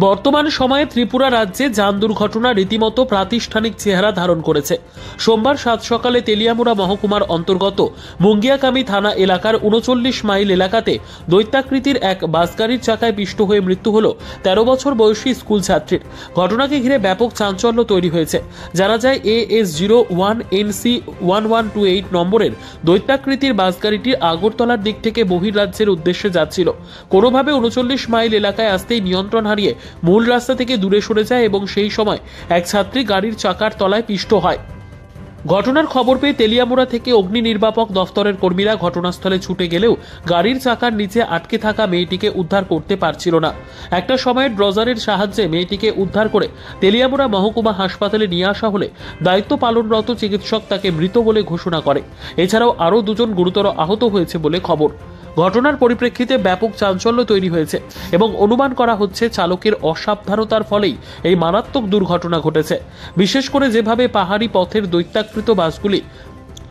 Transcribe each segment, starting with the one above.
বর্তমান সময়ে ত্রিপুরা রাজ্যে যান দুর্ঘটনা রীতিমতো প্রাতিষ্ঠানিক চেহারা ধারণ করেছে। সোমবার সাত সকালে তেলিয়ামুড়া মহকুমার অন্তর্গত মুঙ্গিয়াকামি থানা এলাকার ৩৯ মাইল এলাকাতে দৈত্যাকৃতির এক বাসগাড়ির চাকায় পিষ্ট হয়ে মৃত্যু হল ১৩ বছর বয়সী স্কুল ছাত্রীর। ঘটনাকে ঘিরে ব্যাপক চাঞ্চল্য তৈরি হয়েছে। জানা যায় AS01NC1128 নম্বরের দৈত্যাকৃতির বাসগাড়িটি আগরতলার দিক থেকে বহির্রাজ্যের উদ্দেশ্যে যাচ্ছিল। কোনোভাবে ৩৯ মাইল এলাকায় আসতেই নিয়ন্ত্রণ হারিয়ে মূল রাস্তা থেকে দূরে সরে যায় এবং সেই সময় এক ছাত্রী গাড়ির চাকার তলায় পিষ্ট হয়। ঘটনার খবর পেয়ে তেলিয়ামুড়া থেকে অগ্নি নির্বাপক দফতরের কর্মীরা ঘটনাস্থলে ছুটে গেলেও গাড়ির চাকার নিচে আটকে থাকা মেয়েটিকে উদ্ধার করতে পারছিল না। একটা সময়ের ড্রজারের সাহায্যে মেয়েটিকে উদ্ধার করে তেলিয়ামুড়া মহকুমা হাসপাতালে নিয়ে আসা হলে দায়িত্ব পালনরত চিকিৎসক তাকে মৃত বলে ঘোষণা করে। এছাড়াও আরও দুজন গুরুতর আহত হয়েছে বলে খবর। ঘটনার পরিপ্রেক্ষিতে ব্যাপক চাঞ্চল্য তৈরি হয়েছে এবং অনুমান করা হচ্ছে চালকের অসাবধানতার ফলেই এই মারাত্মক দুর্ঘটনা ঘটেছে। বিশেষ করে যেভাবে পাহাড়ি পথের দৈত্যাকৃত বাসগুলি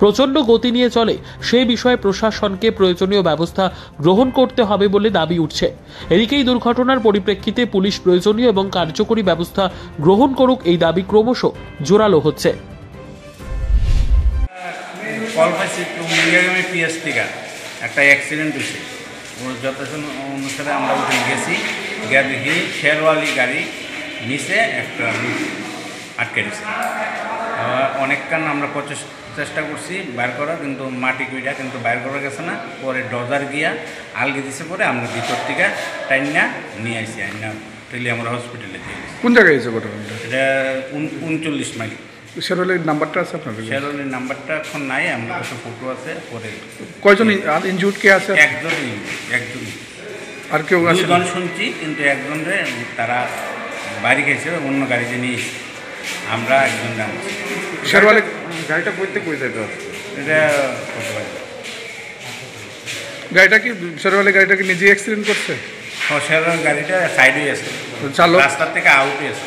প্রচণ্ড গতি নিয়ে চলে, সেই বিষয়ে প্রশাসনকে প্রয়োজনীয় ব্যবস্থা গ্রহণ করতে হবে বলে দাবি উঠছে। এদিকে এই দুর্ঘটনার পরিপ্রেক্ষিতে পুলিশ প্রয়োজনীয় এবং কার্যকরী ব্যবস্থা গ্রহণ করুক, এই দাবি ক্রমশ জোরালো হচ্ছে। একটা অ্যাক্সিডেন্ট হয়েছে, ওর যতক্ষণ অনুসারে আমরা ওখানে গেছি, গিয়ে দেখি শেরওয়ালি গাড়ি নিচে একটা আটকে দিয়েছে। অনেকক্ষণ আমরা চেষ্টা করছি বাইর করা, কিন্তু মাটি কুইটা কিন্তু বাইর করা গেছে না। পরে ডজার গিয়া আলগে দিছে, পরে আমরা ভিতর থেকে টাইনা নিয়ে আসি, আইনা তেলিয়ামুড়া হসপিটালে দিয়ে গেছি। কোন জায়গায় হয়েছে ঘটনাটা? এটা ৩৯ মাইল। শেরওয়ালির নাম্বারটা আছে আপনার? শেরওয়ালির নাম্বারটা এখন নাই, আমার কাছে ফটো আছে। পরে কয়জন ইনজুর্ড কে আছে? একজনই। আর কেউ আছে? দুজন শুনছি, কিন্তু একজনরে তারা বাড়ি গেছে, অন্য গাড়িতে নিয়ে এসেছে। আমরা একজন জানছি। শেরওয়ালি গাড়িটা করতে কই যেতে হবে? এটা গাড়িটা কি শেরওয়ালি গাড়িটা কি নিজে অ্যাক্সিডেন্ট করছে? শেরওয়ালি গাড়িটা সাইডে আছে, চালক রাস্তা থেকে আউটে আছে।